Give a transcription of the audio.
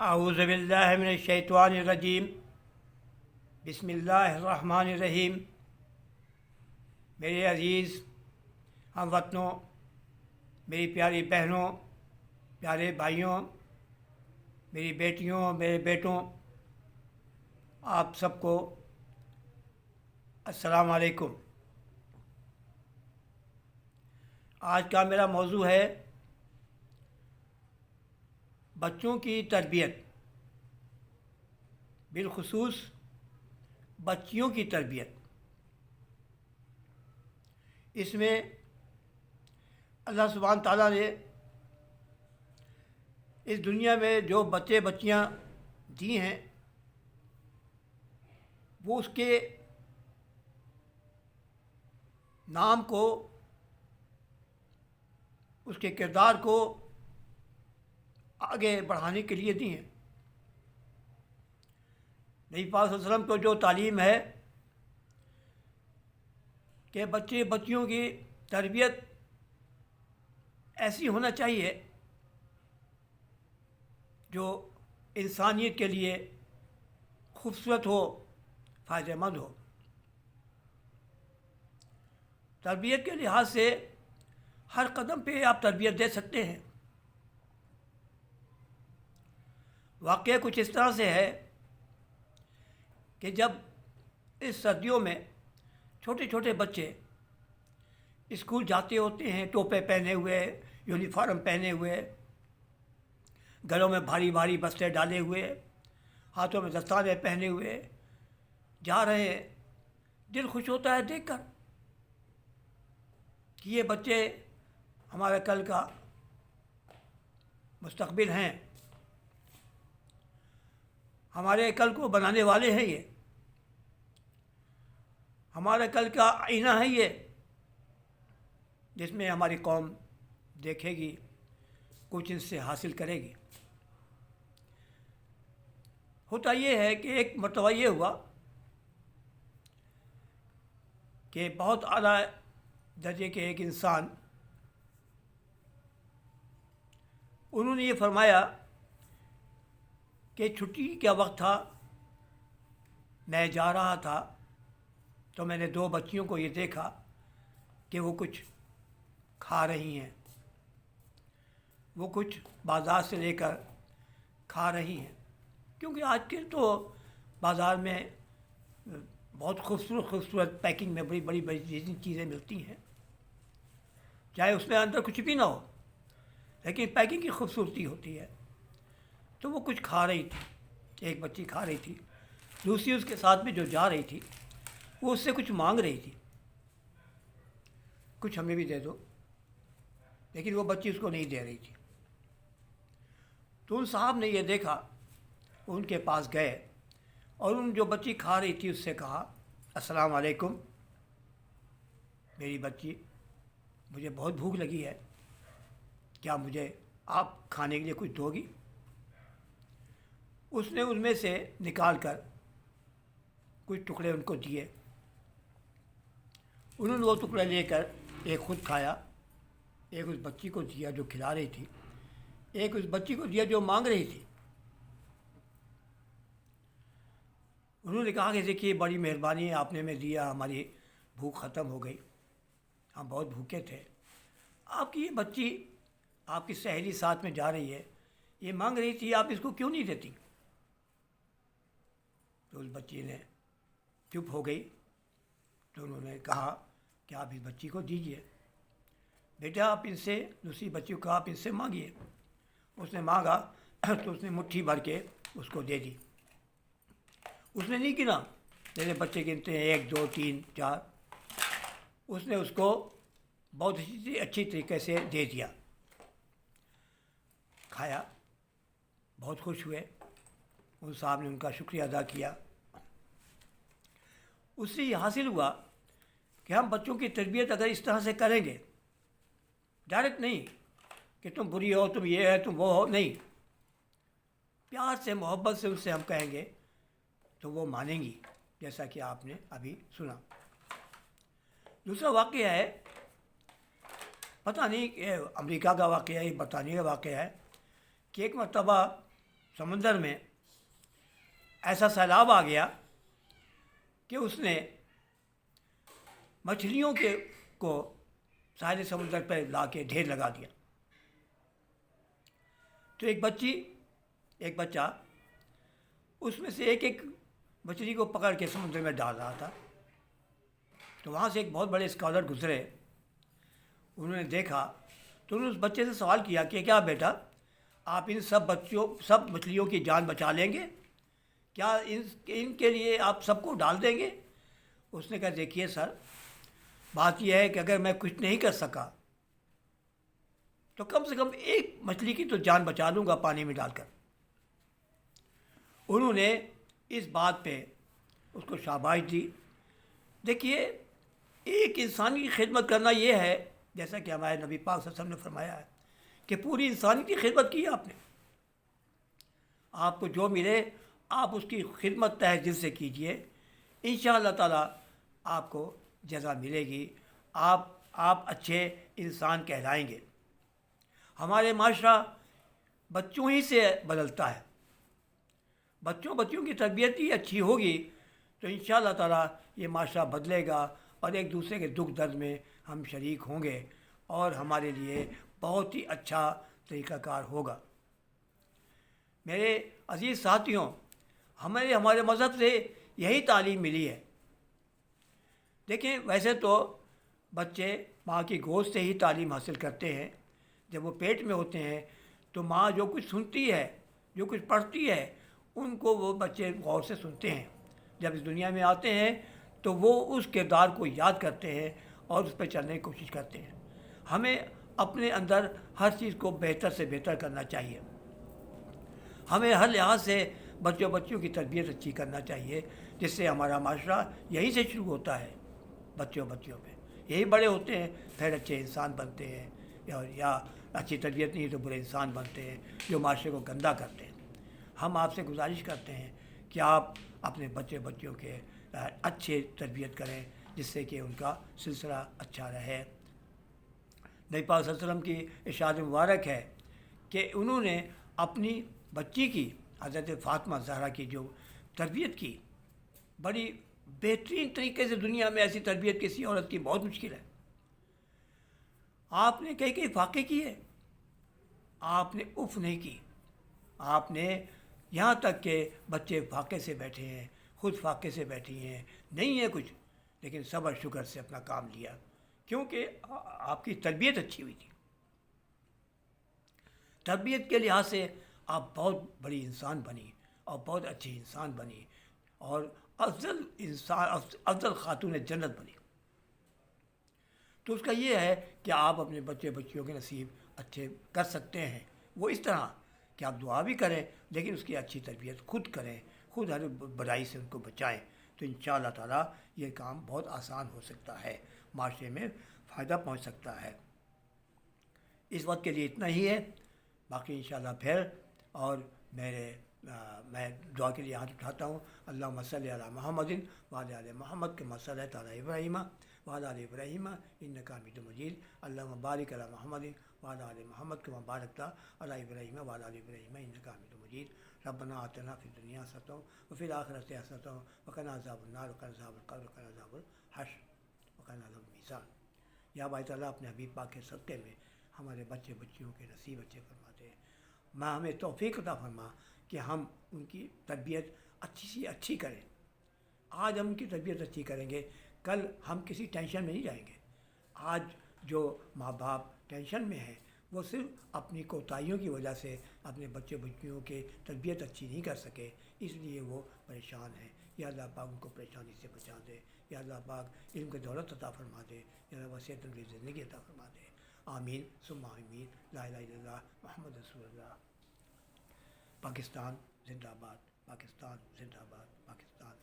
اعوذ باللہ من الشیطان الرجیم بسم اللہ الرحمن الرحیم۔ میرے عزیز ہم وطنوں، میری پیاری بہنوں، پیارے بھائیوں، میری بیٹیوں، میرے بیٹوں، آپ سب کو السلام علیکم۔ آج کا میرا موضوع ہے بچوں کی تربیت، بالخصوص بچیوں کی تربیت۔ اس میں اللہ سبحانہ تعالیٰ نے اس دنیا میں جو بچے بچیاں دی ہیں وہ اس کے نام کو، اس کے کردار کو آگے بڑھانے کے لیے دی ہیں۔ نبی پاک صلی اللہ علیہ وسلم کو جو تعلیم ہے کہ بچے بچیوں کی تربیت ایسی ہونا چاہیے جو انسانیت کے لیے خوبصورت ہو، فائدہ مند ہو۔ تربیت کے لحاظ سے ہر قدم پہ آپ تربیت دے سکتے ہیں۔ واقعہ کچھ اس طرح سے ہے کہ جب اس سردیوں میں چھوٹے چھوٹے بچے اسکول جاتے ہوتے ہیں، ٹوپے پہنے ہوئے، یونیفارم پہنے ہوئے، گلوں میں بھاری بھاری بستے ڈالے ہوئے، ہاتھوں میں دستانے پہنے ہوئے جا رہے ہیں، دل خوش ہوتا ہے دیکھ کر کہ یہ بچے ہمارے کل کا مستقبل ہیں، ہمارے کل کو بنانے والے ہیں، یہ ہمارے کل کا آئینہ ہے، یہ جس میں ہماری قوم دیکھے گی، کچھ ان سے حاصل کرے گی۔ ہوتا یہ ہے کہ ایک مرتبہ یہ ہوا کہ بہت اعلیٰ درجے کے ایک انسان، انہوں نے یہ فرمایا کہ چھٹی کا وقت تھا، میں جا رہا تھا تو میں نے دو بچیوں کو یہ دیکھا کہ وہ کچھ کھا رہی ہیں، وہ کچھ بازار سے لے کر کھا رہی ہیں، کیونکہ آج کل تو بازار میں بہت خوبصورت خوبصورت پیکنگ میں بڑی بڑی بڑی چیزیں ملتی ہیں، چاہے اس میں اندر کچھ بھی نہ ہو، لیکن پیکنگ کی خوبصورتی ہوتی ہے۔ تو وہ کچھ کھا رہی تھی، ایک بچی کھا رہی تھی، دوسری اس کے ساتھ میں جو جا رہی تھی وہ اس سے کچھ مانگ رہی تھی، کچھ ہمیں بھی دے دو، لیکن وہ بچی اس کو نہیں دے رہی تھی۔ تو ان صاحب نے یہ دیکھا، ان کے پاس گئے اور ان جو بچی کھا رہی تھی اس سے کہا، السلام علیکم، میری بچی، مجھے بہت بھوک لگی ہے، کیا مجھے آپ کھانے کے لیے کچھ دو گی؟ اس نے ان میں سے نکال کر کچھ ٹکڑے ان کو دیے، انہوں نے وہ ٹکڑے لے کر ایک خود کھایا، ایک اس بچی کو دیا جو کھلا رہی تھی، ایک اس بچی کو دیا جو مانگ رہی تھی۔ انہوں نے کہا کہ دیکھیے بڑی مہربانی ہے، آپ نے ہمیں دیا، ہماری بھوک ختم ہو گئی، ہم بہت بھوکے تھے، آپ کی یہ بچی آپ کی سہیلی ساتھ میں جا رہی ہے، یہ مانگ رہی تھی، آپ اس کو کیوں نہیں دیتی؟ تو اس بچی نے چپ ہو گئی، تو انہوں نے کہا کہ آپ اس بچی کو دیجئے، بیٹا آپ ان سے، دوسری بچی کو کہا آپ ان سے مانگیے۔ اس نے مانگا تو اس نے مٹھی بھر کے اس کو دے دی۔ اس نے نہیں گنا، جیسے بچے گنتے ہیں 1 2 3 4، اس نے اس کو بہت اچھی طریقے سے دے دیا، کھایا، بہت خوش ہوئے، ان صاحب نے ان کا شکریہ ادا کیا۔ اس سے یہ حاصل ہوا کہ ہم بچوں کی تربیت اگر اس طرح سے کریں گے، ڈائریکٹ نہیں کہ تم بری ہو، تم یہ ہے، تم وہ ہو، نہیں، پیار سے محبت سے ان سے ہم کہیں گے تو وہ مانیں گی، جیسا کہ آپ نے ابھی سنا۔ دوسرا واقعہ ہے، پتہ نہیں کہ امریکہ کا واقعہ ہے، برطانیہ کا واقعہ ہے، کہ ایک مرتبہ समंदर में ऐसा सैलाब आ गया कि उसने मछलियों के को सारे समुद्र पर ला के ढेर लगा दिया। तो एक बच्चा उसमें से एक एक मछली को पकड़ के समुद्र में डाल रहा था। तो वहाँ से एक बहुत बड़े स्कॉलर गुजरे, उन्होंने देखा तो उन्होंने उस बच्चे से सवाल किया कि क्या बेटा, आप इन सब मछलियों की जान बचा लेंगे क्या? इनके लिए आप सबको डाल देंगे? उसने कहा देखिए सर, बात यह है कि अगर मैं कुछ नहीं कर सका तो कम से कम एक मछली की तो जान बचा लूँगा पानी में डालकर। उन्होंने इस बात पे उसको शाबाश दी। देखिए, एक इंसान की खिदमत करना ये है, जैसा कि हमारे नबी पाक सल्लल्लाहु अलैहि वसल्लम ने फरमाया है कि पूरी इंसानियत की खिदमत की आपने। आपको जो मिले आप उसकी खिदमत तहे दिल से कीजिए, इंशाअल्लाह ताला आपको जज़ा मिलेगी, आप अच्छे इंसान कहलाएंगे। हमारे माशरा बच्चों ही से बदलता है। बच्चों की तरबियत ही अच्छी होगी तो इंशाअल्लाह ताला ये माशरा बदलेगा और एक दूसरे के दुख दर्द में हम शरीक होंगे और हमारे लिए बहुत ही अच्छा तरीक़ाकार होगा। मेरे अज़ीज़ साथियों, हमारे मज़हब से यही तालीम मिली है। देखिए, वैसे तो बच्चे माँ की गोद से ही तालीम हासिल करते हैं। जब वो पेट में होते हैं तो माँ जो कुछ सुनती है, जो कुछ पढ़ती है, उनको वो बच्चे गौर से सुनते हैं। जब इस दुनिया में आते हैं तो वो उस किरदार को याद करते हैं और उस पर चलने की कोशिश करते हैं। हमें अपने अंदर हर चीज़ को बेहतर से बेहतर करना चाहिए। हमें हर लिहाज से बच्चों की तरबियत अच्छी करना चाहिए, जिससे हमारा माशरा यहीं से शुरू होता है, बच्चों पे। यही बड़े होते हैं, फिर अच्छे इंसान बनते हैं, या अच्छी तरबियत नहीं तो बुरे इंसान बनते हैं जो माशरे को गंदा करते हैं। हम आपसे गुजारिश करते हैं कि आप अपने बच्चों के अच्छे तरबियत करें, जिससे कि उनका सिलसिला अच्छा रहे। नबी पाक सल्लल्लाहु अलैहि वसल्लम की इरशाद मुबारक है कि उन्होंने अपनी बच्ची की, हज़रत फ़ातिमा ज़हरा की जो तरबियत की, बड़ी बेहतरीन तरीके से। दुनिया में ऐसी तरबियत किसी औरत की बहुत मुश्किल है। आपने कई फाके किए, आपने उफ नहीं की। आपने यहाँ तक के बच्चे फाके से बैठे हैं, खुद फाके से बैठी हैं, नहीं है कुछ, लेकिन सब्र शुक्र से अपना काम लिया, क्योंकि आपकी तरबियत अच्छी हुई थी। तरबियत के लिहाज से आप बहुत बड़ी इंसान बनी और बहुत अच्छी इंसान बनी और अफजल खातून जन्नत बनी। तो उसका ये है कि आप अपने बच्चियों के नसीब अच्छे कर सकते हैं। वो इस तरह कि आप दुआ भी करें, लेकिन उसकी अच्छी तरबियत खुद करें, खुद हर बुराई से उनको बचाएं, तो इंशाअल्लाह ताला ये काम बहुत आसान हो सकता है, माशरे में फ़ायदा पहुंच सकता है। इस वक्त के लिए इतना ही है, बाकी इंशाअल्लाह फिर। और मैं दुआ के लिए हाथ उठाता हूँ। अल्लाहुम्मा सल्लि अला मुहम्मदिन व अला आलि मुहम्मद कमा सल्लैता अला इब्राहीम व अला आलि इब्राहीम इन्नका हमीदुम मजीद। अल्लाहुम्मा बारिक अला मुहम्मदिन व अला आलि मुहम्मद कमा बारकता अला इब्राहीम व अला आलि इब्राहीम इन्नका हमीदुम मजीद। रब्बना आतिना फिद दुनिया हसनतन व फिल आखिरति हसनतन व क़िना अज़ाबन नार व क़िना अज़ाबल क़ब्र व क़िना अज़ाबल हश्र व क़िना अज़ाबल मीज़ान। या बाई ताला अपने हबीब पाक के सदक़े में हमारे बच्चियों के नसीब अच्छे फरमा दे। माँ हमें तौफ़ीक़ अता फरमा कि हम उनकी तरबियत अच्छी से अच्छी करें। आज हम उनकी तरबियत अच्छी करेंगे, कल हम किसी टेंशन में नहीं जाएंगे। आज जो माँ बाप टेंशन में हैं, वो सिर्फ अपनी कोताहियों की वजह से अपने बच्चियों के तरबियत अच्छी नहीं कर सके, इसलिए वो परेशान हैं। या अल्लाह पाक उनको परेशानी से बचा दे। या अल्लाह पाक इल्म की दौलत अता फरमा दे। या अल्लाह वसीयत की ज़िंदगी अता फरमा दे। आमीन सुम्मा आमीन। ला इलाहा इल्लल्लाह मुहम्मद रसूलुल्लाह। पाकिस्तान जिंदाबाद, पाकिस्तान जिंदाबाद, पाकिस्तान।